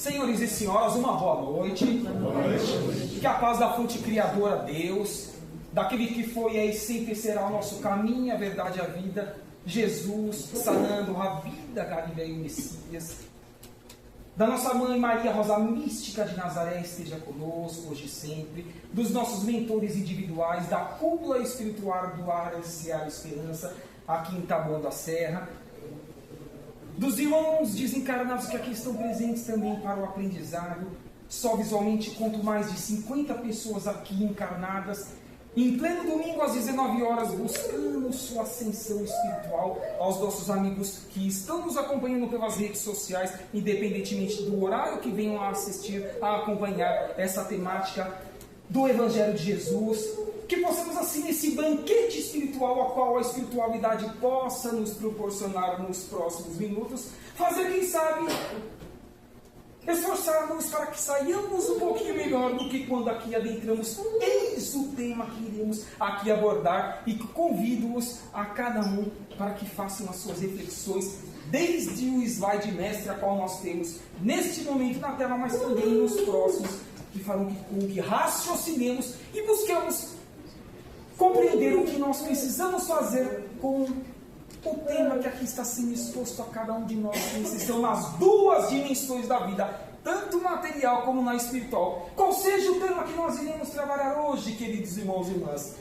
Senhores e senhoras, uma boa noite. Boa noite. Que a paz da fonte criadora Deus, daquele que foi e sempre será o nosso caminho, a verdade e a vida, Jesus, sanando a vida, Galileia e Messias, da nossa mãe Maria Rosa Mística de Nazaré, esteja conosco hoje e sempre, dos nossos mentores individuais, da cúpula espiritual do Seara Esperança, aqui em Taboão da Serra, dos irmãos desencarnados que aqui estão presentes também para o aprendizado. Só visualmente conto mais de 50 pessoas aqui encarnadas, em pleno domingo às 19 horas, buscando sua ascensão espiritual. Aos nossos amigos que estão nos acompanhando pelas redes sociais, independentemente do horário que venham a assistir, a acompanhar essa temática do Evangelho de Jesus, que possamos assim, nesse banquete espiritual, a qual a espiritualidade possa nos proporcionar nos próximos minutos, fazer, quem sabe, esforçarmos para que saiamos um pouquinho melhor do que quando aqui adentramos. Eis o tema que iremos aqui abordar e convido-os a cada um para que façam as suas reflexões desde o slide mestre a qual nós temos neste momento na tela, mas também nos próximos, que farão com que raciocinemos e busquemos compreender o que nós precisamos fazer com o tema que aqui está sendo exposto a cada um de nós, que são nas duas dimensões da vida, tanto material como na espiritual. Qual seja o tema que nós iremos trabalhar hoje, queridos irmãos e irmãs?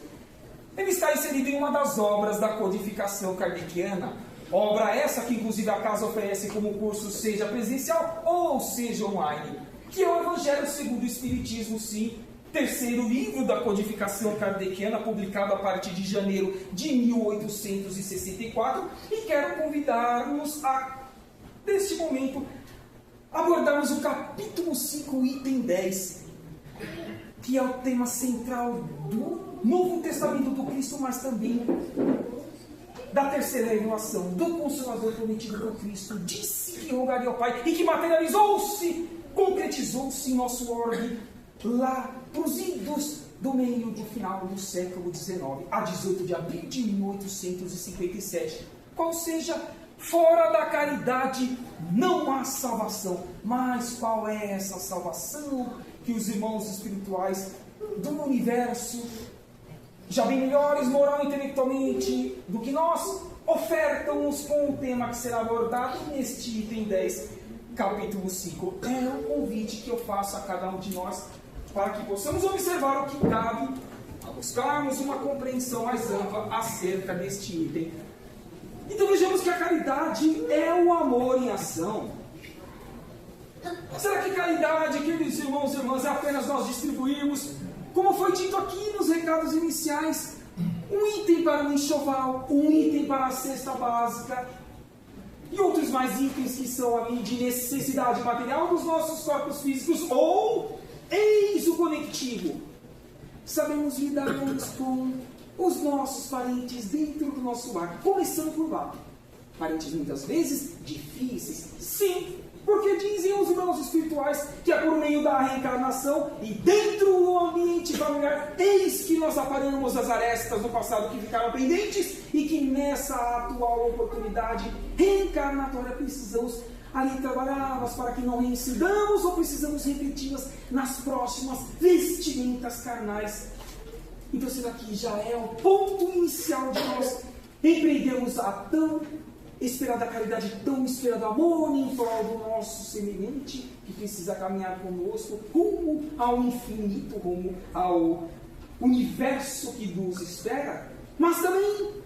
Ele está inserido em uma das obras da codificação kardeciana, obra essa que inclusive a casa oferece como curso, seja presencial ou seja online, que é o Evangelho segundo o Espiritismo, sim, terceiro livro da codificação kardeciana, publicado a partir de janeiro de 1864, e quero convidar-nos a, neste momento, abordarmos o capítulo 5, item 10, que é o tema central do Novo Testamento do Cristo, mas também da terceira revelação, do Consolador prometido por Cristo, disse que rogaria ao Pai, e que materializou-se, concretizou-se em nosso orbe, lá para os idos do meio do final do século XIX, a 18 de abril de 1857. Qual seja, fora da caridade não há salvação. Mas qual é essa salvação que os irmãos espirituais do universo, já bem melhores moral e intelectualmente do que nós, ofertam-nos com o tema que será abordado neste item 10, capítulo 5. É um convite que eu faço a cada um de nós, para que possamos observar o que cabe a buscarmos uma compreensão mais ampla acerca deste item. Então vejamos que a caridade é o amor em ação. Será que caridade, queridos irmãos e irmãs, é apenas nós distribuirmos, como foi dito aqui nos recados iniciais, um item para o enxoval, um item para a cesta básica, e outros mais itens que são ali de necessidade material dos nossos corpos físicos, ou eis o conectivo. Sabemos lidarmos com os nossos parentes dentro do nosso lar, começando por lá. Parentes muitas vezes difíceis, sim, porque dizem os irmãos espirituais que é por meio da reencarnação e dentro do ambiente familiar, eis que nós aparamos as arestas do passado que ficaram pendentes e que nessa atual oportunidade reencarnatória precisamos ali trabalhá-las para que não reincidamos ou precisamos repeti-las nas próximas vestimentas carnais. Então será que já é o ponto inicial de nós empreendermos a tão esperada caridade, tão esperado amor em prol do nosso semelhante, que precisa caminhar conosco rumo ao infinito, rumo ao universo que nos espera? Mas também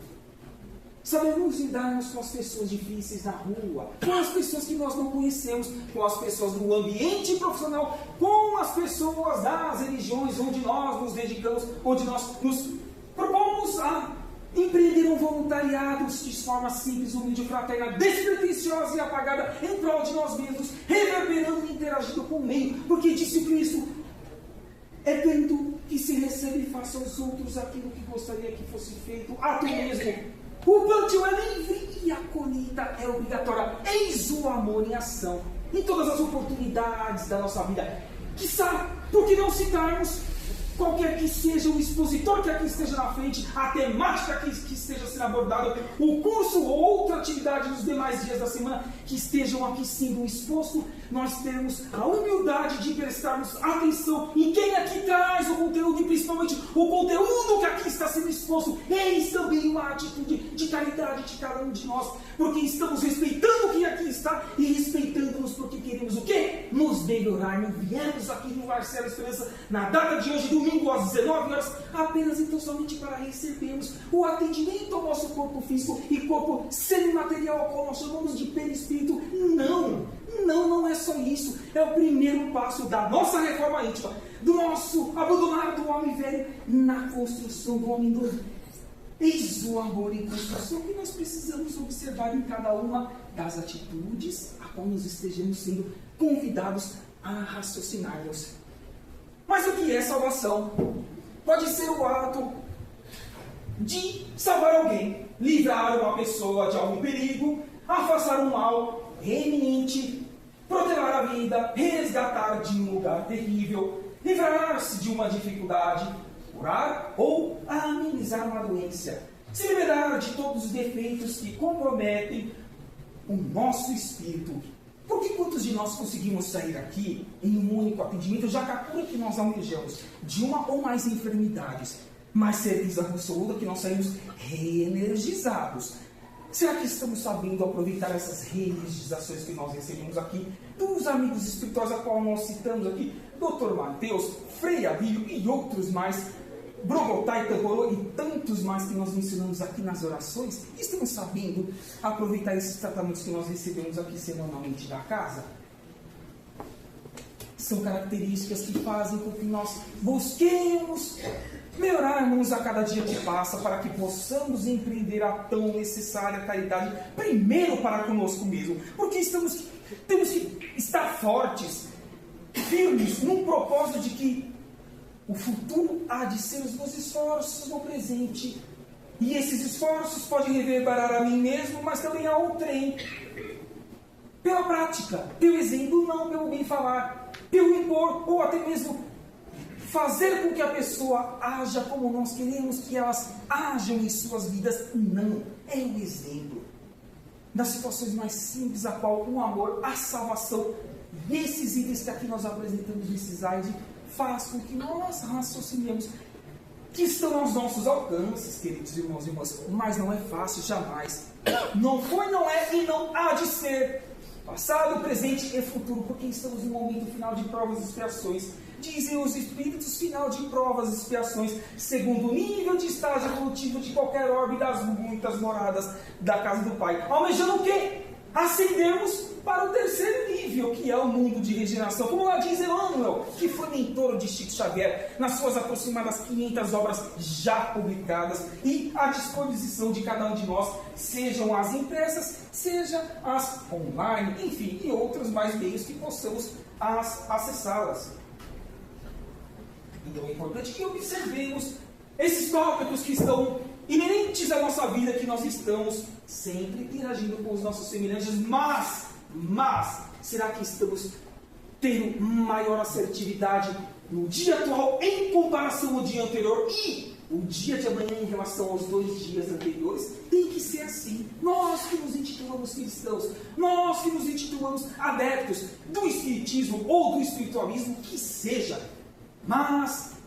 sabemos lidarmos com as pessoas difíceis na rua, com as pessoas que nós não conhecemos, com as pessoas do ambiente profissional, com as pessoas das religiões onde nós nos dedicamos, onde nós nos propomos a empreender um voluntariado de forma simples, humilde, fraterna, despretensiosa e apagada em prol de nós mesmos, reverberando e interagindo com o meio, porque disse Cristo: é dando que se recebe e faça aos outros aquilo que gostaria que fosse feito a tu mesmo. O plantio é livre e a colheita é obrigatória. Eis o amor em ação, em todas as oportunidades da nossa vida. Quiçá, por que não citarmos qualquer que seja o expositor que aqui esteja na frente, a temática que esteja sendo abordada, o curso ou outra atividade nos demais dias da semana que estejam aqui sendo exposto, nós temos a humildade de prestarmos atenção em quem aqui traz o conteúdo e principalmente o conteúdo que aqui está sendo exposto. Eis também uma atitude de caridade de cada um de nós, porque estamos respeitando quem aqui está e respeitando-nos porque queremos o quê? Nos melhorar. Não viemos aqui no Marcelo Esperança na data de hoje, domingo às 19 horas, apenas então somente para recebermos o atendimento ao nosso corpo físico e corpo semimaterial, ao qual nós chamamos de perispírito. Não é só isso. É o primeiro passo da nossa reforma íntima, do nosso abandonar do homem velho na construção do homem novo. Eis o amor em construção que nós precisamos observar em cada uma das atitudes a qual nós estejamos sendo convidados a raciocinarmos. Mas o que é salvação? Pode ser o ato de salvar alguém, livrar uma pessoa de algum perigo, afastar um mal iminente, protelar a vida, resgatar de um lugar terrível, livrar-se de uma dificuldade, curar ou amenizar uma doença, se libertar de todos os defeitos que comprometem o nosso espírito. Porque quantos de nós conseguimos sair aqui em um único atendimento, já que a cura que nós almejamos de uma ou mais enfermidades, mas certeza absoluta que nós saímos reenergizados? Será que estamos sabendo aproveitar essas reenergizações que nós recebemos aqui dos amigos espirituais a qual nós citamos aqui, Dr. Mateus, Frei Abílio e outros mais, Brogotai, Tamborô e tantos mais que nós mencionamos aqui nas orações? Estamos sabendo aproveitar esses tratamentos que nós recebemos aqui semanalmente da casa? São características que fazem com que nós busquemos melhorarmos a cada dia que passa, para que possamos empreender a tão necessária caridade, primeiro para conosco mesmo, porque temos que estar fortes, firmes, num propósito de que o futuro há de ser os meus esforços no presente, e esses esforços podem reverberar a mim mesmo, mas também a outrem, pela prática, pelo exemplo, não pelo bem falar, pelo impor, ou até mesmo fazer com que a pessoa haja como nós queremos que elas hajam em suas vidas. Não, é o exemplo das situações mais simples, a qual o amor, a salvação, nesses itens que aqui nós apresentamos nesse slide, faz com que nós raciocinemos, que estão aos nossos alcances, queridos irmãos e irmãs, mas não é fácil, jamais. Não foi, não é e não há de ser. Passado, presente e futuro, porque estamos no momento final de provas e expiações. Dizem os espíritos, final de provas e expiações, segundo o nível de estágio evolutivo de qualquer orbe das muitas moradas da casa do Pai. Almejando o quê? Ascendermos para o terceiro nível, que é o mundo de regeneração. Como lá diz Emmanuel, que foi mentor de Chico Xavier, nas suas aproximadas 500 obras já publicadas e à disposição de cada um de nós, sejam as impressas, sejam as online, enfim, e outros mais meios que possamos acessá-las. Então é importante que observemos esses tópicos que estão inerentes à nossa vida, que nós estamos sempre interagindo com os nossos semelhantes, mas, será que estamos tendo maior assertividade no dia atual em comparação ao dia anterior e o dia de amanhã em relação aos 2 dias anteriores? Tem que ser assim. Nós que nos intitulamos cristãos, nós que nos intitulamos adeptos do espiritismo ou do espiritualismo, que seja, mas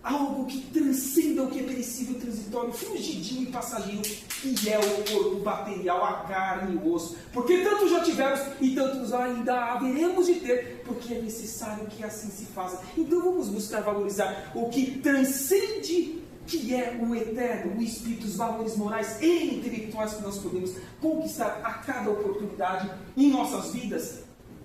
algo que transcenda o que é perecível, transitório, fugidinho e passageiro, que é o corpo material, a carne e o osso. Porque tanto já tivemos e tantos ainda haveremos de ter, porque é necessário que assim se faça. Então vamos buscar valorizar o que transcende, que é o eterno, o espírito, os valores morais e intelectuais que nós podemos conquistar a cada oportunidade em nossas vidas,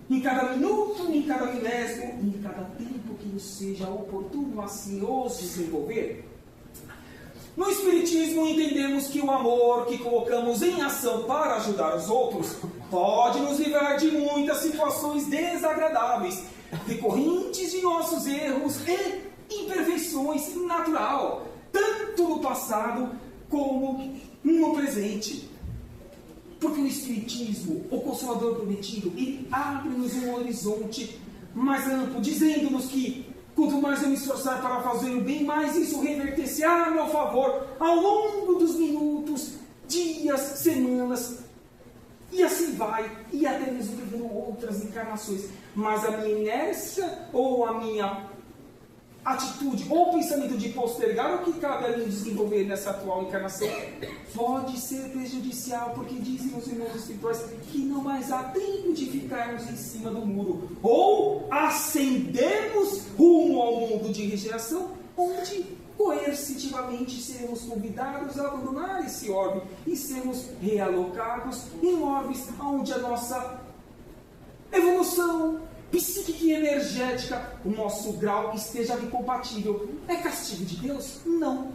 em cada minuto, em cada milésimo, em cada tempo que nos seja oportuno assim os desenvolver. No Espiritismo entendemos que o amor que colocamos em ação para ajudar os outros pode nos livrar de muitas situações desagradáveis, decorrentes de nossos erros e imperfeições natural, tanto no passado como no presente. Porque o Espiritismo, o Consolador prometido, ele abre-nos um horizonte mais amplo, dizendo-nos que Quanto mais eu me esforçar para fazer o bem, mais isso reverter-se a meu favor ao longo dos minutos, dias, semanas, e assim vai, e até mesmo vivendo outras encarnações. Mas a minha inércia, ou a minha atitude, ou pensamento de postergar o que cabe a mim desenvolver nessa atual encarnação, pode ser prejudicial, porque dizem os irmãos espirituais que não mais há tempo de ficarmos em cima do muro. Ou ascendemos rumo ao mundo de regeneração, onde coercitivamente seremos convidados a abandonar esse orbe e sermos realocados em orbes onde a nossa evolução psíquica e energética, o nosso grau esteja ali compatível. É castigo de Deus? Não.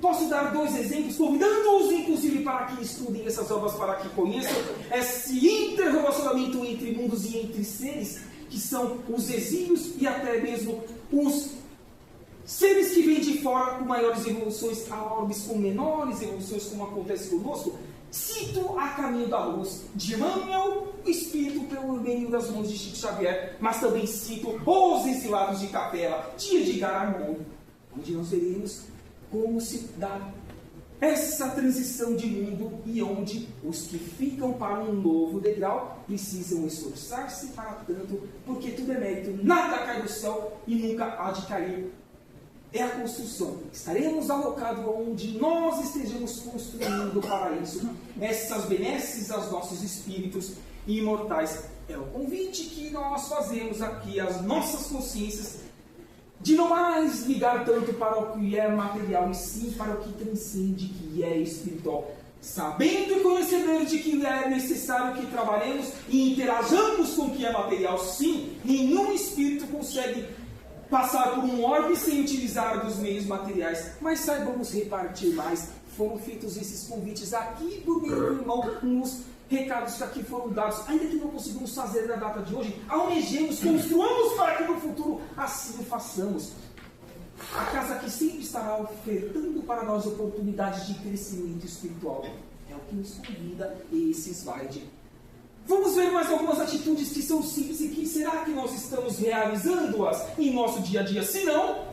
Posso dar 2 exemplos, convidando-os inclusive para que estudem essas obras, para que conheçam esse interrelacionamento entre mundos e entre seres, que são os exílios e até mesmo os seres que vêm de fora com maiores evoluções a orbes com menores evoluções, como acontece conosco. Cito A Caminho da Luz, de Emmanuel, Espírito pelo meio das mãos de Chico Xavier, mas também cito Os Exilados de Capela, de Edgar Armand, onde nós veremos como se dá essa transição de mundo e onde os que ficam para um novo degrau precisam esforçar-se para tanto, porque tudo é mérito, nada cai do céu e nunca há de cair. É a construção. Estaremos alocados onde nós estejamos construindo para isso. Essas benesses aos nossos espíritos imortais. É o convite que nós fazemos aqui às nossas consciências, de não mais ligar tanto para o que é material, e sim para o que transcende, que é espiritual. Sabendo e conhecendo de que é necessário que trabalhemos e interajamos com o que é material, sim, nenhum espírito consegue passar por um orbe sem utilizar dos meios materiais, mas saibamos repartir mais. Foram feitos esses convites aqui por meio do irmão, nos recados que aqui foram dados, ainda que não conseguimos fazer na data de hoje, almejemos, construamos para que no futuro assim o façamos. A casa que sempre estará ofertando para nós oportunidades de crescimento espiritual. É o que nos convida esse slide. Vamos ver mais algumas atitudes que são simples e que será que nós estamos realizando-as em nosso dia a dia? Se não,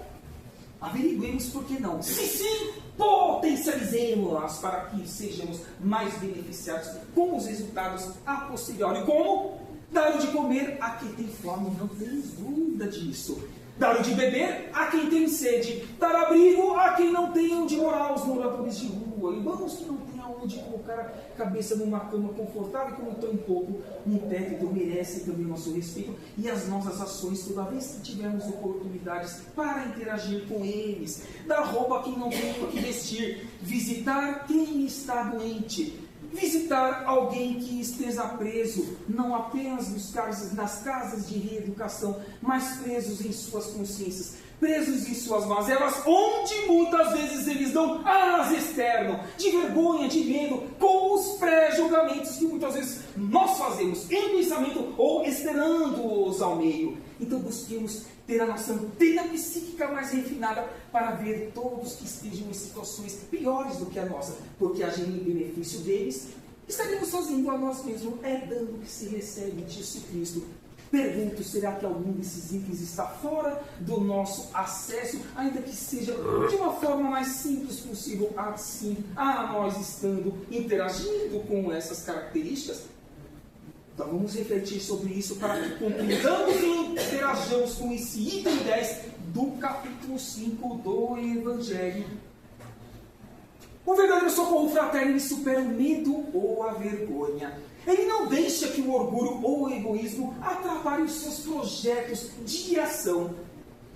averiguemos por que não. Se sim, potencializemos-las para que sejamos mais beneficiados com os resultados a posteriori. Como? Dar o de comer a quem tem fome, não temos dúvida disso. Dar o de beber a quem tem sede. Dar abrigo a quem não tem onde morar, os moradores de rua. Irmãos que não têm onde colocar a cabeça numa cama confortável, como tão pouco um teto, então merecem também o nosso respeito e as nossas ações toda vez que tivermos oportunidades para interagir com eles. Dar roupa a quem não tem o que vestir. Visitar quem está doente. Visitar alguém que esteja preso, não apenas nas casas de reeducação, mas presos em suas consciências, presos em suas mazelas, onde muitas vezes eles dão as externo, de vergonha, de medo, com os pré-julgamentos que muitas vezes nós fazemos em pensamento ou externando-os ao meio. Então busquemos ter a nossa antena psíquica mais refinada para ver todos que estejam em situações piores do que a nossa, porque agindo em benefício deles, estaremos fazendo a nós mesmos, dando o que se recebe de Jesus Cristo. Pergunto, será que algum desses itens está fora do nosso acesso, ainda que seja de uma forma mais simples possível, assim, a nós estando interagindo com essas características? Então vamos refletir sobre isso para que compreendamos e interajamos com esse item 10 do capítulo 5 do Evangelho. O verdadeiro socorro fraterno supera o medo ou a vergonha. Ele não deixa que o orgulho ou o egoísmo atrapalhem os seus projetos de ação.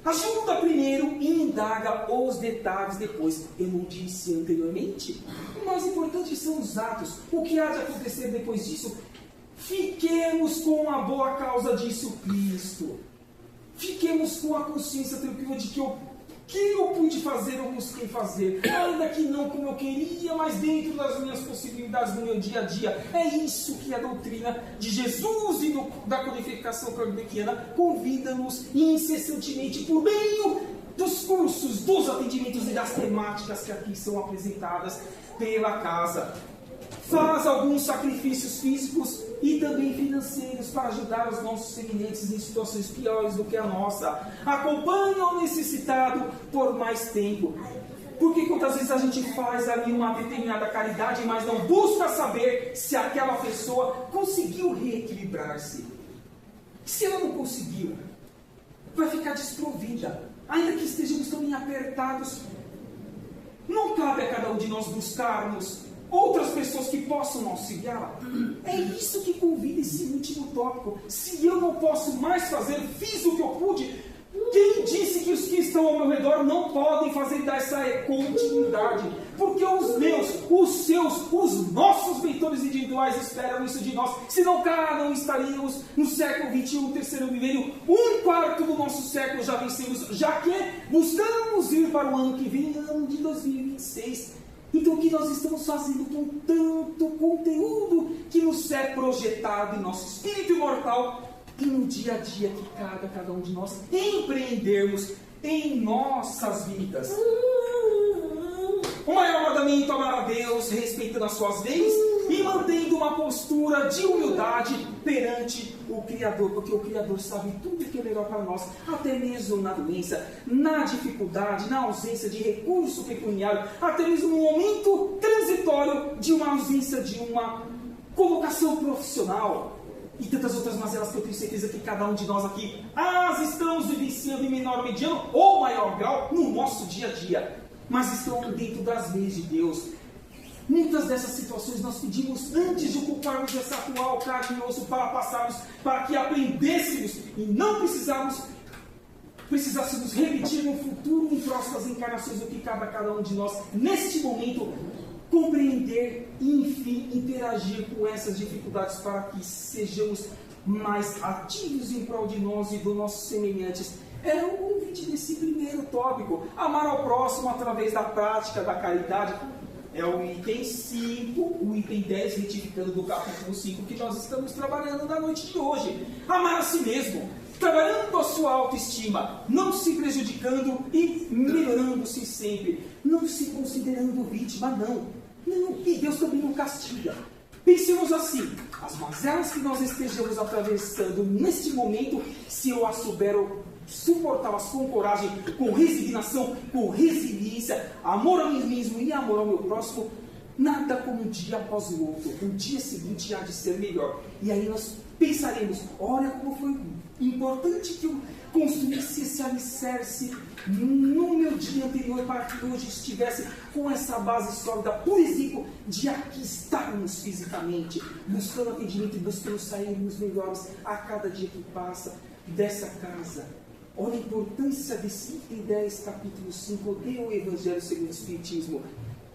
Ajuda primeiro e indaga os detalhes depois. Eu não disse anteriormente? O mais importante são os atos. O que há de acontecer depois disso? Fiquemos com a boa causa disso Cristo. Fiquemos com a consciência tranquila de que eu pude fazer, eu busquei fazer, ainda que não como eu queria, mas dentro das minhas possibilidades no meu dia a dia. É isso que a doutrina de Jesus e da codificação kardeciana convida-nos incessantemente por meio dos cursos, dos atendimentos e das temáticas que aqui são apresentadas pela casa. faz alguns sacrifícios físicos e também financeiros para ajudar os nossos semelhantes em situações piores do que a nossa. Acompanha o necessitado por mais tempo. Porque quantas vezes a gente faz ali uma determinada caridade, mas não busca saber se aquela pessoa conseguiu reequilibrar-se. Se ela não conseguiu, vai ficar desprovida. Ainda que estejamos tão apertados, não cabe a cada um de nós buscarmos outras pessoas que possam auxiliá-la. É isso que convida esse último tópico. Se eu não posso mais fazer, fiz o que eu pude. Quem disse que os que estão ao meu redor não podem fazer dessa continuidade? Porque os meus, os seus, os nossos mentores individuais esperam isso de nós. Senão, cara, não estaríamos no século XXI, terceiro milênio, 1/4 do nosso século já vencemos, já que buscamos ir para o ano que vem, ano de 2026. Então, o que nós estamos fazendo com tanto conteúdo que nos é projetado em nosso espírito imortal e no dia a dia que cabe a cada um de nós empreendermos em nossas vidas? O maior mandamento é amar a Deus, respeitando as suas leis e mantendo uma postura de humildade perante o Criador, porque o Criador sabe tudo que é melhor para nós, até mesmo na doença, na dificuldade, na ausência de recurso pecuniário, até mesmo no momento transitório de uma ausência de uma colocação profissional. E tantas outras mazelas que eu tenho certeza que cada um de nós aqui as estamos vivenciando em menor, mediano ou maior grau no nosso dia a dia. Mas estão dentro das leis de Deus. Muitas dessas situações nós pedimos antes de ocuparmos esse atual carinhoso para passarmos, para que aprendêssemos e não precisássemos repetir no futuro, em próximas encarnações, o que cabe a cada um de nós neste momento. Compreender e, enfim, interagir com essas dificuldades para que sejamos mais ativos em prol de nós e dos nossos semelhantes. Era o convite desse primeiro tópico. Amar ao próximo através da prática da caridade. É o item 5, o item 10, retificando do capítulo 5, que nós estamos trabalhando na noite de hoje. Amar a si mesmo, trabalhando a sua autoestima, não se prejudicando e melhorando-se sempre. Não se considerando vítima, não. Não, e Deus também não castiga. Pensemos assim, as mazelas que nós estejamos atravessando neste momento, se eu as souber suportá-las com coragem, com resignação, com resiliência, amor a mim mesmo e amor ao meu próximo, nada como um dia após o outro. O dia seguinte há de ser melhor. E aí nós pensaremos, olha como foi importante que eu construísse esse alicerce no meu dia anterior para que hoje estivesse com essa base sólida, por exemplo, de aqui estarmos fisicamente, buscando atendimento e buscando sairmos melhores a cada dia que passa dessa casa. Olha a importância desse item 10, capítulo 5, do Evangelho segundo o Espiritismo.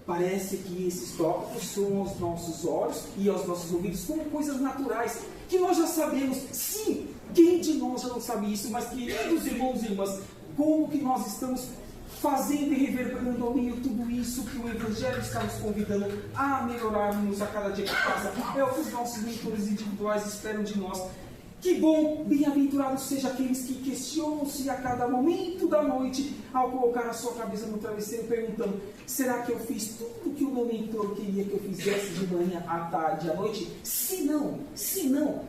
Parece que esses tópicos são aos nossos olhos e aos nossos ouvidos como coisas naturais, que nós já sabemos. Sim, quem de nós já não sabe isso? Mas, queridos irmãos e irmãs, como que nós estamos fazendo e reverberando ao meio tudo isso que o Evangelho está nos convidando a melhorarmos a cada dia que passa? É o que os nossos mentores individuais esperam de nós. Que bom, bem-aventurados sejam aqueles que questionam-se a cada momento da noite ao colocar a sua cabeça no travesseiro perguntando: será que eu fiz tudo que o meu mentor queria que eu fizesse de manhã, à tarde e à noite? Se não,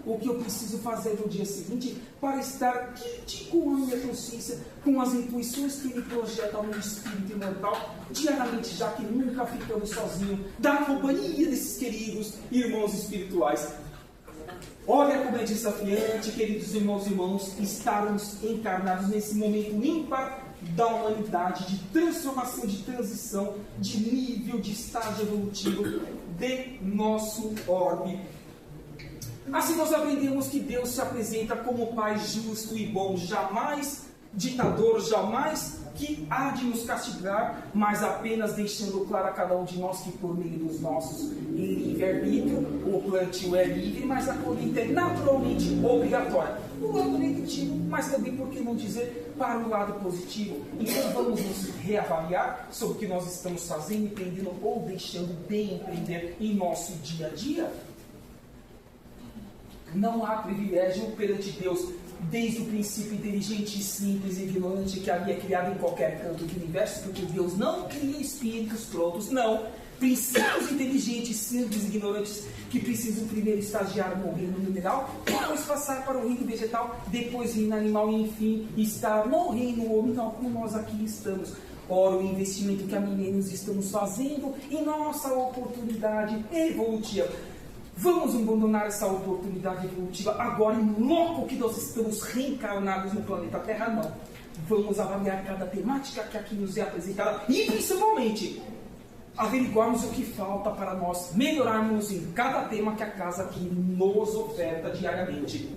o que eu preciso fazer no dia seguinte para estar quente com a minha consciência, com as intuições que ele projeta ao meu espírito imortal diariamente, já que nunca ficamos sozinhos, da companhia desses queridos irmãos espirituais. Olha como é desafiante, queridos irmãos e irmãos, estarmos encarnados nesse momento ímpar da humanidade, de transformação, de transição, de nível, de estágio evolutivo de nosso orbe. Assim nós aprendemos que Deus se apresenta como Pai justo e bom, jamais ditador, jamais que há de nos castigar, mas apenas deixando claro a cada um de nós que por meio dos nossos livre-arbítrio, o plantio é livre, mas a colheita é naturalmente obrigatória. O lado negativo, mas também, por que não dizer, para o lado positivo. Então vamos nos reavaliar sobre o que nós estamos fazendo, empreendendo ou deixando de empreender em nosso dia a dia. Não há privilégio perante Deus, desde o princípio inteligente, simples e ignorante que havia criado em qualquer canto do universo, porque Deus não cria espíritos prontos, não. princípios inteligentes, simples e ignorantes, que precisam primeiro estagiar no reino mineral, depois passar para o reino vegetal, depois reino animal e, enfim, estar no reino homem, tal como nós aqui estamos. Ora, o investimento que há milênios estamos fazendo em nossa oportunidade evolutiva. Vamos abandonar essa oportunidade evolutiva agora, em loco que nós estamos reencarnados no planeta Terra? Não. Vamos avaliar cada temática que aqui nos é apresentada e, principalmente, averiguarmos o que falta para nós melhorarmos em cada tema que a casa aqui nos oferta diariamente.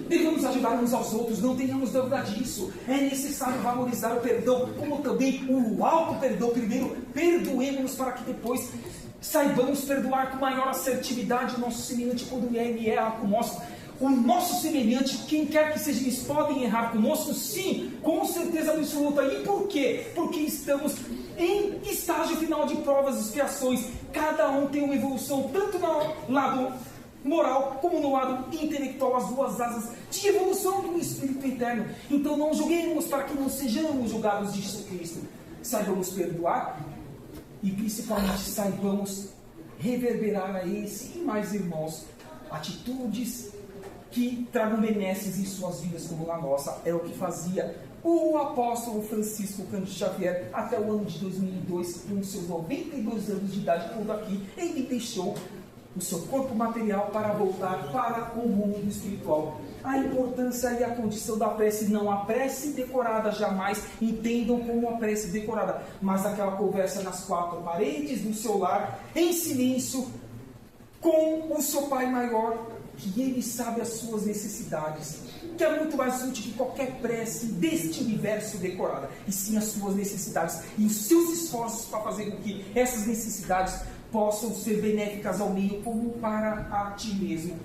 Devemos ajudar uns aos outros, não tenhamos dúvida disso. É necessário valorizar o perdão, como também o auto-perdão. Primeiro, perdoemos para que depois saibamos perdoar com maior assertividade o nosso semelhante quando ele erra conosco. O nosso semelhante, quem quer que seja, eles podem errar conosco? Sim, com certeza absoluta. E por quê? Porque estamos em estágio final de provas e expiações. Cada um tem uma evolução, tanto no lado moral como no lado intelectual, as duas asas de evolução do Espírito Eterno. Então não julguemos para que não sejamos julgados de Jesus Cristo. Saibamos perdoar e principalmente saibamos reverberar a esse e mais irmãos atitudes que tragam benesses em suas vidas como na nossa. É o que fazia o apóstolo Francisco Cândido Xavier até o ano de 2002, com seus 92 anos de idade, quando aqui ele deixou o seu corpo material para voltar para o mundo espiritual. A importância e a condição da prece, não a prece decorada, jamais entendam como a prece decorada, mas aquela conversa nas quatro paredes do seu lar, em silêncio, com o seu Pai Maior, que ele sabe as suas necessidades, que é muito mais útil que qualquer prece deste universo decorada, e sim as suas necessidades e os seus esforços para fazer com que essas necessidades possam ser benéficas ao meio como para a ti mesmo.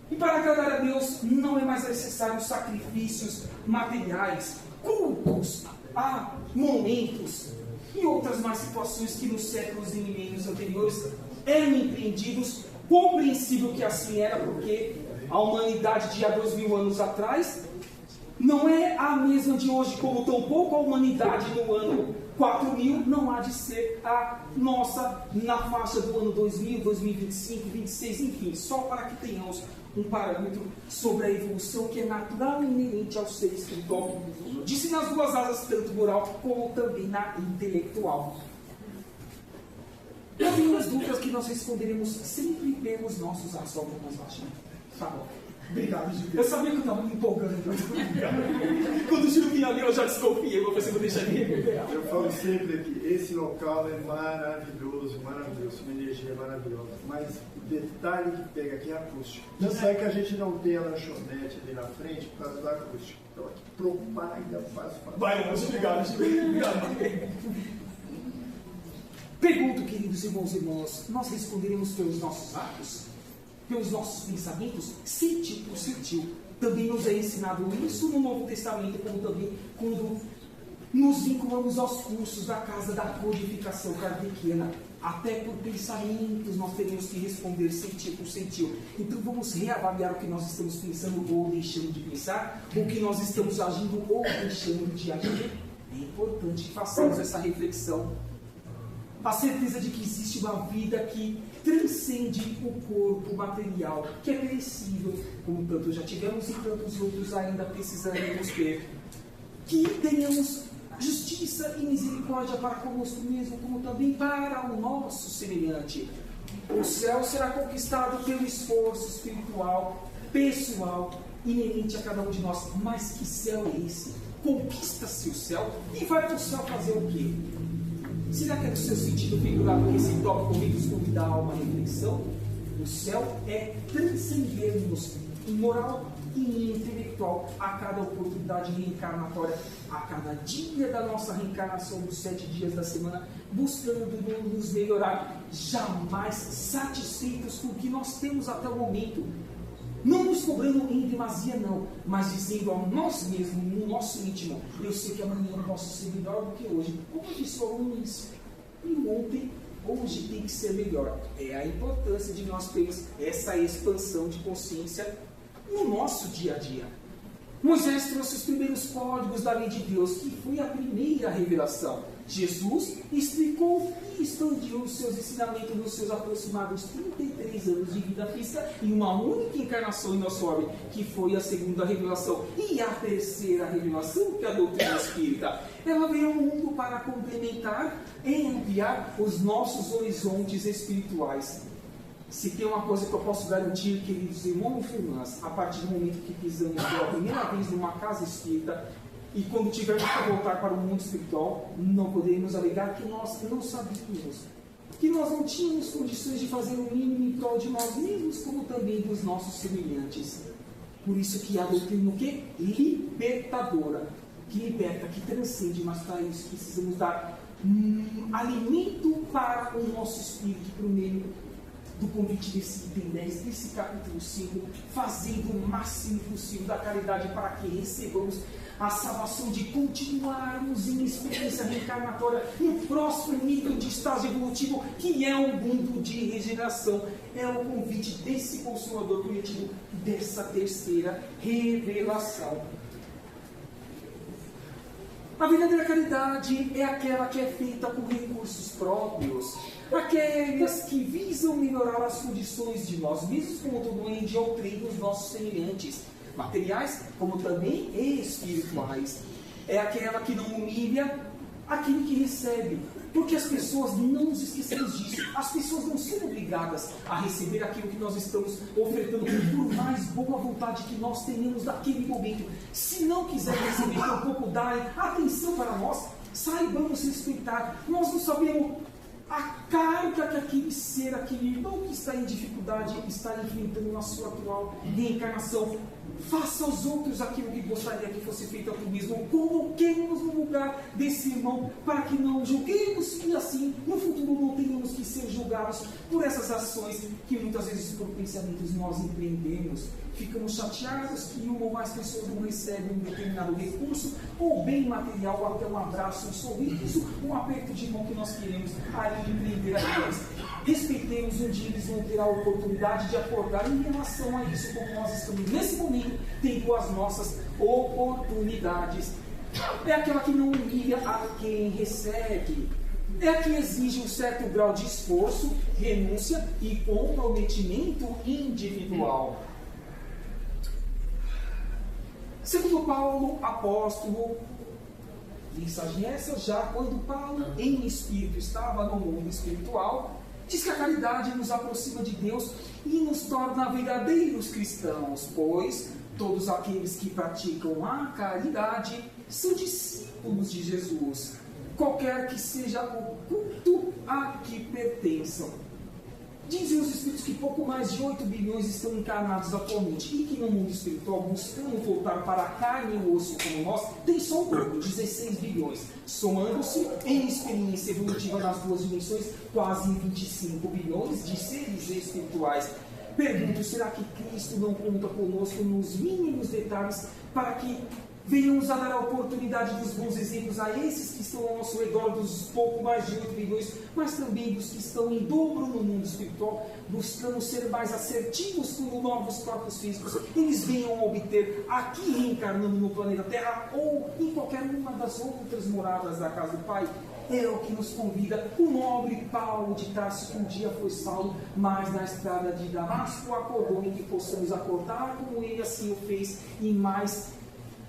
E para agradar a Deus não é mais necessário sacrifícios materiais, cultos a monumentos e outras mais situações que nos séculos e milênios anteriores eram empreendidos. Compreensível que assim era, porque a humanidade de há 2000 anos atrás não é a mesma de hoje, como tampouco a humanidade no ano 4000 não há de ser a nossa na faixa do ano 2000, 2025, 2026, enfim, só para que tenhamos um parâmetro sobre a evolução que é natural e inerente ao ser espiritual. Disse nas duas asas, tanto moral como também na intelectual. Eu tenho umas dúvidas que nós responderemos sempre pelos nossos atos. Só mais baixo. Tá bom. Obrigado, Gil. Eu sabia que eu estava me empolgando. Quando o Gil vinha ali, eu já desconfiei. Eu pensei, vou deixar ele recuperar. Eu falo sempre que esse local é maravilhoso, maravilhoso. Uma energia maravilhosa. Mas o detalhe que pega aqui é a acústica. Tanto é que a gente não tem a lanchonete ali na frente por causa da acústica. Então aqui propaga, faz. Vai, muito obrigado, Gil. Obrigado. Pergunto, queridos irmãos e irmãs, nós responderemos pelos nossos atos, pelos nossos pensamentos, sentiu por sentiu. Também nos é ensinado isso no Novo Testamento, como também quando nos vinculamos aos cursos da Casa da Codificação Kardeciana. Até por pensamentos nós teremos que responder sentiu por sentiu. Então vamos reavaliar o que nós estamos pensando ou deixando de pensar, o que nós estamos agindo ou deixando de agir. É importante que façamos essa reflexão. A certeza de que existe uma vida que transcende o corpo material, que é perecível, como tantos já tivemos e tantos outros ainda precisaremos ter. Que tenhamos justiça e misericórdia para conosco mesmo, como também para o nosso semelhante. O céu será conquistado pelo esforço espiritual, pessoal, inerente a cada um de nós. Mas que céu é esse? Conquista-se o céu e vai para o céu fazer o quê? Será que é do seu sentido figurado que esse tópico vem nos convidar a uma reflexão? O céu é transcendermos em moral e em intelectual a cada oportunidade reencarnatória, a cada dia da nossa reencarnação dos 7 dias da semana, buscando nos melhorar, jamais satisfeitos com o que nós temos até o momento. Não nos cobrando em demasia, não, mas dizendo a nós mesmos, no nosso íntimo, eu sei que amanhã eu posso ser melhor do que hoje. Como eu disse ao início, e ontem, hoje tem que ser melhor. É a importância de nós termos essa expansão de consciência no nosso dia a dia. Moisés trouxe os primeiros códigos da lei de Deus, que foi a primeira revelação. Jesus explicou e expandiu os seus ensinamentos nos seus aproximados 33 anos de vida física em uma única encarnação em nosso homem, que foi a segunda revelação. E a terceira revelação, que é a doutrina espírita, ela veio ao mundo para complementar e ampliar os nossos horizontes espirituais. Se tem uma coisa que eu posso garantir, queridos irmãos e irmãs, a partir do momento que pisamos pela primeira vez numa casa espírita, e quando tivermos que voltar para o mundo espiritual, não poderemos alegar que nós não sabíamos, que nós não tínhamos condições de fazer o mínimo em prol de nós mesmos, como também dos nossos semelhantes. Por isso que a doutrina o quê? Libertadora, que liberta, que transcende, mas para isso precisamos dar alimento para o nosso espírito por meio do convite desse item 10, desse capítulo 5, fazendo o máximo possível da caridade para que recebamos a salvação de continuarmos em experiência reencarnatória no próximo nível de estágio evolutivo, que é o mundo de regeneração. É o convite desse Consolador coletivo, dessa terceira revelação. A verdadeira caridade é aquela que é feita com recursos próprios, aquelas que visam melhorar as condições de nós mesmos como todo mundo e ao treino dos nossos semelhantes, materiais como também espirituais. É aquela que não humilha aquele que recebe, porque as pessoas, não nos esquecemos disso, as pessoas não são obrigadas a receber aquilo que nós estamos ofertando, por mais boa vontade que nós tenhamos naquele momento. Se não quiser receber, um pouco darem atenção para nós, saibamos respeitar. Nós não sabemos a carga que aquele ser, aquele irmão que está em dificuldade, está enfrentando na sua atual reencarnação. Faça aos outros aquilo que gostaria que fosse feito a tu mesmo. Coloquemos no lugar desse irmão para que não julguemos e assim no futuro não tenhamos que ser julgados por essas ações que muitas vezes por pensamentos nós empreendemos. Ficamos chateados que uma ou mais pessoas não recebem um determinado recurso ou bem material, ou até um abraço, um sorriso, um aperto de mão que nós queremos ali empreender a eles. Respeitemos, um dia eles vão ter a oportunidade de acordar em relação a isso, como nós estamos nesse momento tendo as nossas oportunidades. É aquela que não humilha a quem recebe. É a que exige um certo grau de esforço, renúncia e comprometimento individual. Segundo Paulo, apóstolo, mensagem essa já quando Paulo, em espírito, estava no mundo espiritual, diz que a caridade nos aproxima de Deus e nos torna verdadeiros cristãos, pois todos aqueles que praticam a caridade são discípulos de Jesus, qualquer que seja o culto a que pertençam. Dizem os Espíritos que pouco mais de 8 bilhões estão encarnados atualmente e que no mundo espiritual, buscando voltar para a carne e o osso como nós, tem só um grupo, 16 bilhões, somando-se em experiência evolutiva nas duas dimensões, quase 25 bilhões de seres espirituais. Pergunto, será que Cristo não conta conosco nos mínimos detalhes para que venhamos a dar a oportunidade dos bons exemplos a esses que estão ao nosso redor, dos pouco mais de 8 bilhões, mas também dos que estão em dobro no mundo espiritual, buscando ser mais assertivos com novos corpos físicos, eles venham a obter aqui reencarnando no planeta Terra ou em qualquer uma das outras moradas da casa do Pai. É o que nos convida o nobre Paulo de Tarso, que um dia foi Saulo, mas na estrada de Damasco acordou, em que possamos acordar como ele assim o fez, e mais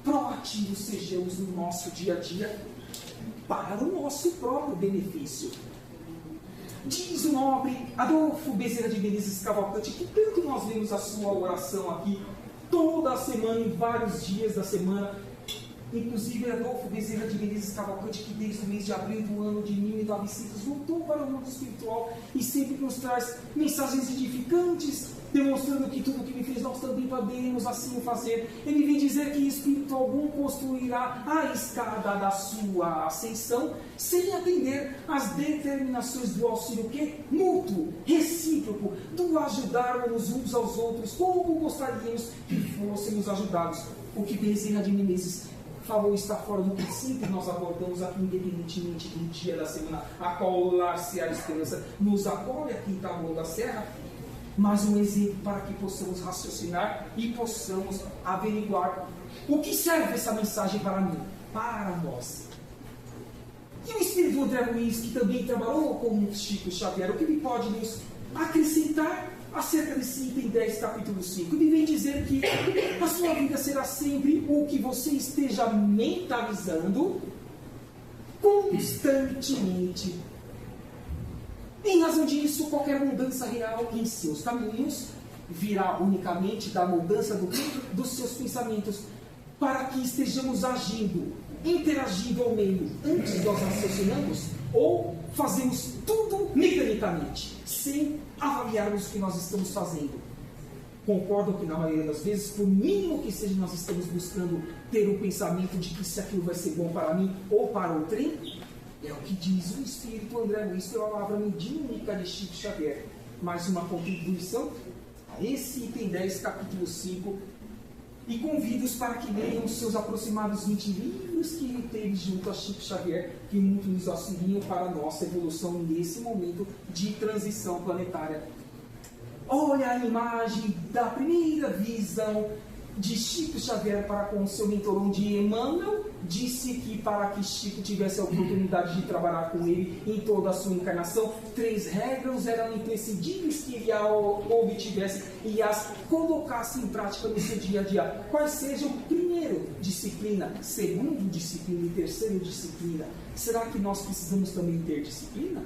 proativos sejamos no nosso dia a dia para o nosso próprio benefício. Diz o nobre Adolfo Bezerra de Menezes Cavalcante, que tanto nós vemos a sua oração aqui toda a semana, em vários dias da semana. Inclusive Adolfo Bezerra de Menezes Cavalcante, que desde o mês de abril do ano de 1900 voltou para o mundo espiritual e sempre nos traz mensagens edificantes, demonstrando que tudo o que ele fez nós também podemos assim o fazer. Ele vem dizer que espírito algum construirá a escada da sua ascensão sem atender às determinações do auxílio mútuo, recíproco, do ajudarmos uns aos outros como gostaríamos que fôssemos ajudados. O que Bezerra de Menezes falou está fora do que sempre nós abordamos aqui, independentemente do dia da semana a qual lar-se a esperança nos acolhe aqui em Taboão da Serra. mas um exemplo para que possamos raciocinar e possamos averiguar o que serve essa mensagem para mim, para nós. E o espírito André Luiz, que também trabalhou com Chico Xavier, o que ele pode nos acrescentar acerca desse item 10, capítulo 5? Ele vem dizer que a sua vida será sempre o que você esteja mentalizando constantemente. Em razão disso, qualquer mudança real em seus caminhos virá unicamente da mudança dos seus pensamentos, para que estejamos agindo, interagindo ao meio antes nós raciocinamos ou fazemos tudo mecanicamente, sem avaliarmos o que nós estamos fazendo. Concordo que na maioria das vezes, por mínimo que seja, nós estamos buscando ter o pensamento de que se aquilo vai ser bom para mim ou para outrem. É o que diz o Espírito André Luiz pela palavra mediúnica de Chico Xavier. Mais uma contribuição a esse item 10, capítulo 5. E convido-os para que leiam os seus aproximados 20 livros que ele teve junto a Chico Xavier, que muito nos auxiliam para a nossa evolução nesse momento de transição planetária. Olha a imagem da primeira visão de Chico Xavier para com o seu mentor, onde Emmanuel disse que para que Chico tivesse a oportunidade de trabalhar com ele em toda a sua encarnação, 3 regras eram imprescindíveis que ele obtivesse e as colocasse em prática no seu dia a dia. Quais sejam? Primeiro, disciplina. Segundo, disciplina. E terceiro, disciplina. Será que nós precisamos também ter disciplina?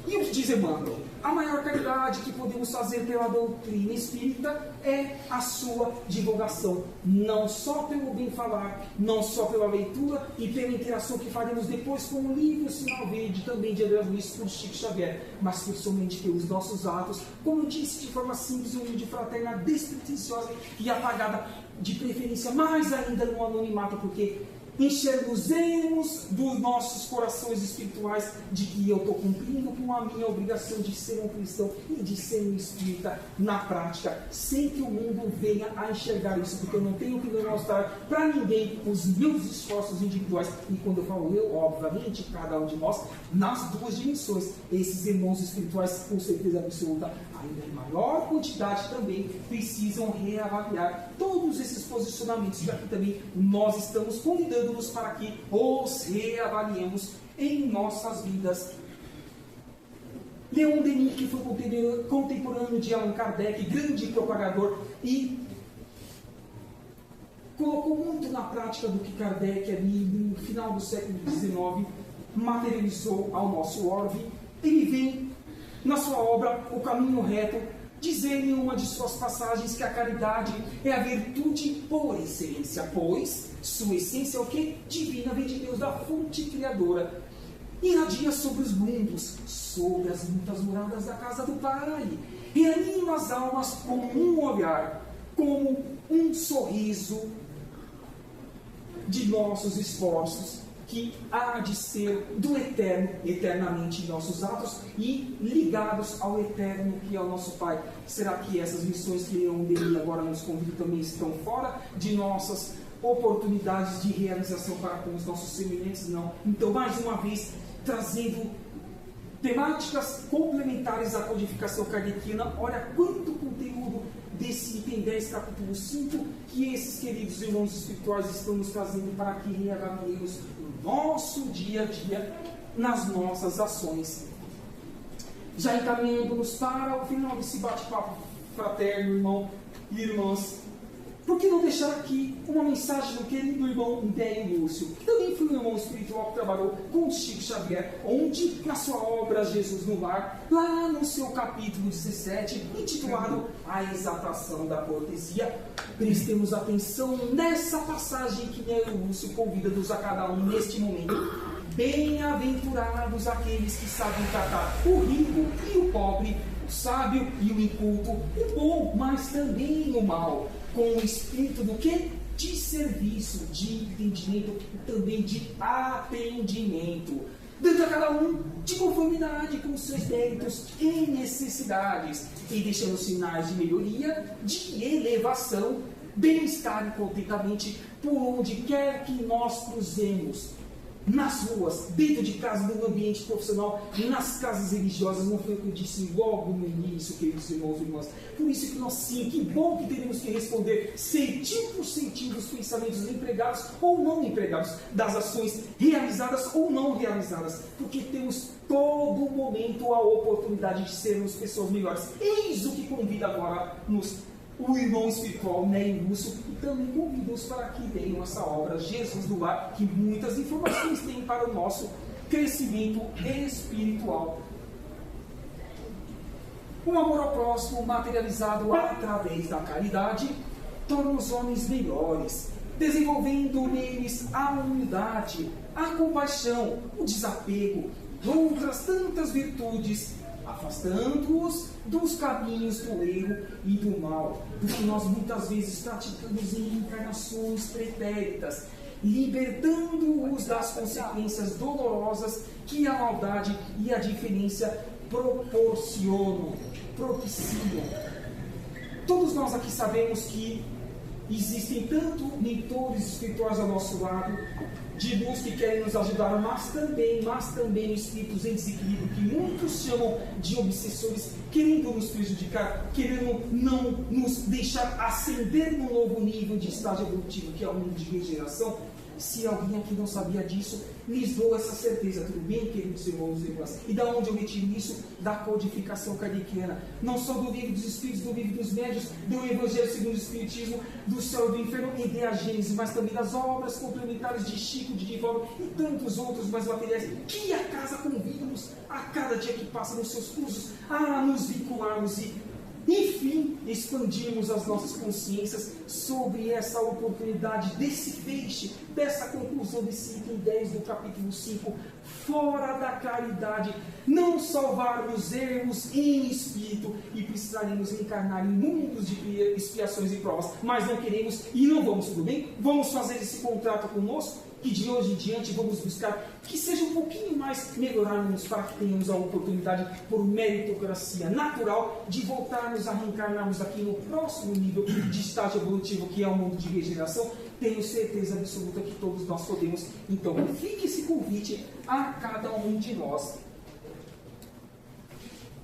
E o que diz Emmanuel? A maior caridade que podemos fazer pela doutrina espírita é a sua divulgação, não só pelo bem falar, não só pela leitura e pela interação que faremos depois com o livro Sinal Verde, também de André Luiz por Chico Xavier, mas principalmente pelos nossos atos, como eu disse, de forma simples, humilde, fraterna, despretensiosa e apagada, de preferência mais ainda no anonimato, porque enxergamos dos nossos corações espirituais de que eu estou cumprindo com a minha obrigação de ser um cristão e de ser um espírita na prática, sem que o mundo venha a enxergar isso, porque eu não tenho que demonstrar para ninguém os meus esforços individuais. E quando eu falo eu, obviamente, cada um de nós, nas 2 dimensões, esses irmãos espirituais, com certeza absoluta, ainda em maior quantidade também, precisam reavaliar todos esses posicionamentos, e aqui também nós estamos convidando-nos para que os reavaliemos em nossas vidas. Leon Denis, que foi contemporâneo de Allan Kardec, grande propagador, e colocou muito na prática do que Kardec, ali no final do século XIX, materializou ao nosso orbe. Ele vem, na sua obra O Caminho Reto, dizer em uma de suas passagens que a caridade é a virtude por excelência, pois sua essência é o que? Divina, vem de Deus, da fonte criadora. Irradia sobre os mundos, sobre as muitas moradas da casa do Pai, reanima as almas como um olhar, como um sorriso de nossos esforços, que há de ser do eterno, eternamente em nossos atos e ligados ao eterno que é o nosso Pai. Será que essas missões que Leon Denis agora nos convida também estão fora de nossas oportunidades de realização para com os nossos semelhantes? Não. Então, mais uma vez, trazendo temáticas complementares à codificação kardeciana, olha quanto conteúdo desse item 10, capítulo 5, que esses queridos irmãos espirituais estão nos trazendo para que reavaliemos o nosso dia a dia nas nossas ações. Já encaminhando-nos para o final desse bate-papo fraterno, irmão e irmãs, por que não deixar aqui uma mensagem do querido irmão Délio Lúcio, que também foi um irmão espiritual que trabalhou com Chico Xavier, onde, na sua obra Jesus no Lar, lá no seu capítulo 17, intitulado A Exaltação da Cortesia, prestemos atenção nessa passagem que Délio Lúcio convida-nos a cada um neste momento. Bem-aventurados aqueles que sabem tratar o rico e o pobre, o sábio e o inculto, o bom, mas também o mal, com o espírito do quê? De serviço, de entendimento e também de atendimento, dando a cada um de conformidade com os seus méritos e necessidades, e deixando sinais de melhoria, de elevação, bem-estar e contentamento por onde quer que nós cruzemos. nas ruas, dentro de casa, no ambiente profissional, nas casas religiosas. Não foi o que eu disse logo no início, queridos irmãos e irmãs. Por isso que nós sim, que bom que teremos que responder centinho por centinho dos pensamentos empregados ou não empregados, das ações realizadas ou não realizadas, porque temos todo momento a oportunidade de sermos pessoas melhores. Eis o que convida agora o irmão espiritual Ney Russo, e também convido-os para que leiam essa obra Jesus do Lar, que muitas informações tem para o nosso crescimento espiritual. O amor ao próximo, materializado através da caridade, torna os homens melhores, desenvolvendo neles a humildade, a compaixão, o desapego, outras tantas virtudes, afastando-os dos caminhos do erro e do mal, do que nós muitas vezes praticamos em encarnações pretéritas, libertando-os das consequências dolorosas que a maldade e a diferença propiciam. Todos nós aqui sabemos que existem tanto mentores espirituais ao nosso lado, de luz que querem nos ajudar, mas também espíritos em desequilíbrio, que muitos chamam de obsessores, querendo nos prejudicar, querendo não nos deixar ascender no novo nível de estágio evolutivo, que é o mundo de regeneração. Se alguém aqui não sabia disso, lhes dou essa certeza, tudo bem, queridos irmãos e irmãs? E da onde eu retiro isso? Da codificação kardeciana. Não só do livro dos Espíritos, do livro dos Médios, do Evangelho segundo o Espiritismo, do Céu e do Inferno e de a Gênese, mas também das obras complementares de Chico, de Divaldo e tantos outros mais materiais, que a casa convida-nos a cada dia que passa nos seus cursos a nos vincularmos e, enfim, expandirmos as nossas consciências sobre essa oportunidade, desse feixe, dessa conclusão desse item 10 do capítulo 5, fora da caridade, não salvar-nos erros em espírito e precisaremos encarnar em mundos de expiações e provas, mas não queremos e não vamos, tudo bem? Vamos fazer esse contrato conosco? Que de hoje em diante vamos buscar que seja um pouquinho mais melhorarmos para que tenhamos a oportunidade, por meritocracia natural, de voltarmos a reencarnarmos aqui no próximo nível de estágio evolutivo, que é o mundo de regeneração. Tenho certeza absoluta que todos nós podemos. Então, fique esse convite a cada um de nós.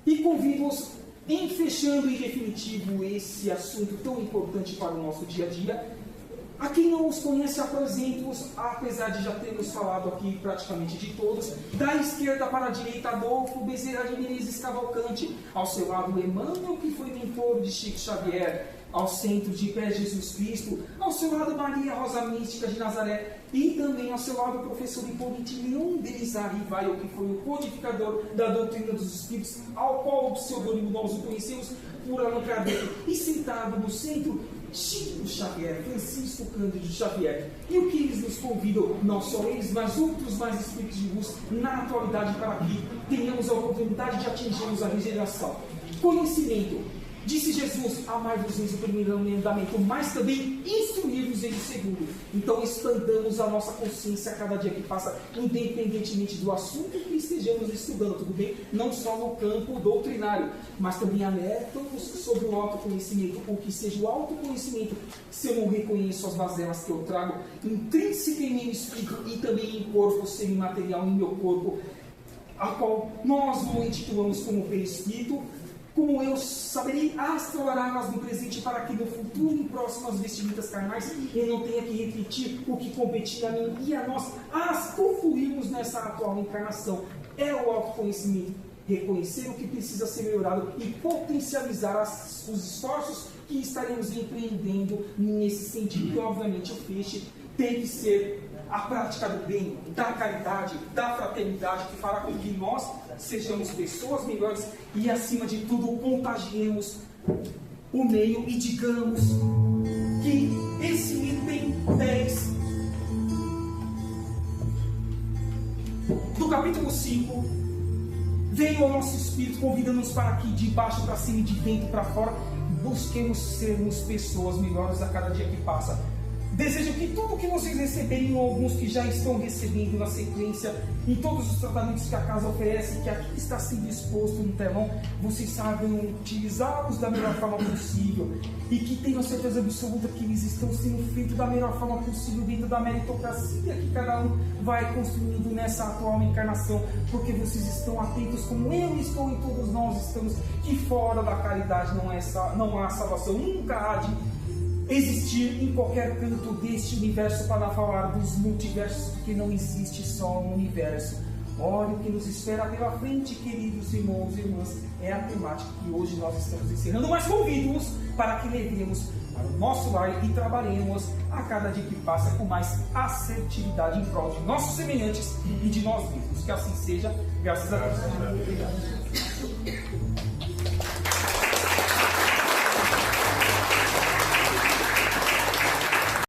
E convido-os, em fechando em definitivo esse assunto tão importante para o nosso dia a dia. A quem não os conhece, apresento-os, apesar de já termos falado aqui praticamente de todos, da esquerda para a direita, Adolfo Bezerra de Menezes Cavalcante, ao seu lado Emmanuel, que foi mentor de Chico Xavier, ao centro de Pé Jesus Cristo, ao seu lado Maria Rosa Mística de Nazaré, e também ao seu lado o professor Hipólito Leão Denis Arrivaio, que foi o codificador da doutrina dos Espíritos, ao qual o pseudônimo nós o conhecemos por Allan Kardec, e sentado no centro, Chico Xavier, Francisco Cândido Xavier. E o que eles nos convidam, não só eles, mas outros mais espíritos de luz, na atualidade, para que tenhamos a oportunidade de atingirmos a regeneração. Conhecimento. Disse Jesus, amai-vos o primeiro mandamento, mas também instruir-vos em o segundo. Então expandamos a nossa consciência a cada dia que passa, independentemente do assunto que estejamos estudando, tudo bem? Não só no campo doutrinário, mas também alertamos sobre o autoconhecimento, ou que seja o autoconhecimento, se eu não reconheço as mazelas que eu trago intrínseca em meu espírito e também em corpo semimaterial, em meu corpo, a qual nós o intitulamos como perispírito. Como eu saberei astrolaradas no presente, para que no futuro, em próximas vestimentas carnais, eu não tenha que repetir o que competia a mim e a nós, as concluirmos nessa atual encarnação. É o autoconhecimento. Reconhecer o que precisa ser melhorado e potencializar os esforços que estaremos empreendendo nesse sentido. E, obviamente, o feixe tem que ser a prática do bem, da caridade, da fraternidade, que fará com que nós sejamos pessoas melhores e, acima de tudo, contagiemos o meio e digamos que esse item 10 do capítulo 5 veio ao nosso espírito, convidando-nos para que, de baixo para cima e de dentro para fora, busquemos sermos pessoas melhores a cada dia que passa. Desejo que tudo que vocês receberem, ou alguns que já estão recebendo na sequência, em todos os tratamentos que a casa oferece, que aqui está sendo exposto no telão, vocês saibam utilizá-los da melhor forma possível e que tenham certeza absoluta que eles estão sendo feitos da melhor forma possível dentro da meritocracia que cada um vai construindo nessa atual encarnação, porque vocês estão atentos como eu estou e todos nós estamos, que fora da caridade não há salvação, nunca há de existir em qualquer canto deste universo para falar dos multiversos, porque não existe só um universo. Olha o que nos espera pela frente, queridos irmãos e irmãs, é a temática que hoje nós estamos encerrando, mas convido-os para que levemos para o nosso lar e trabalhemos a cada dia que passa com mais assertividade em prol de nossos semelhantes e de nós mesmos. Que assim seja, graças a Deus. Obrigado.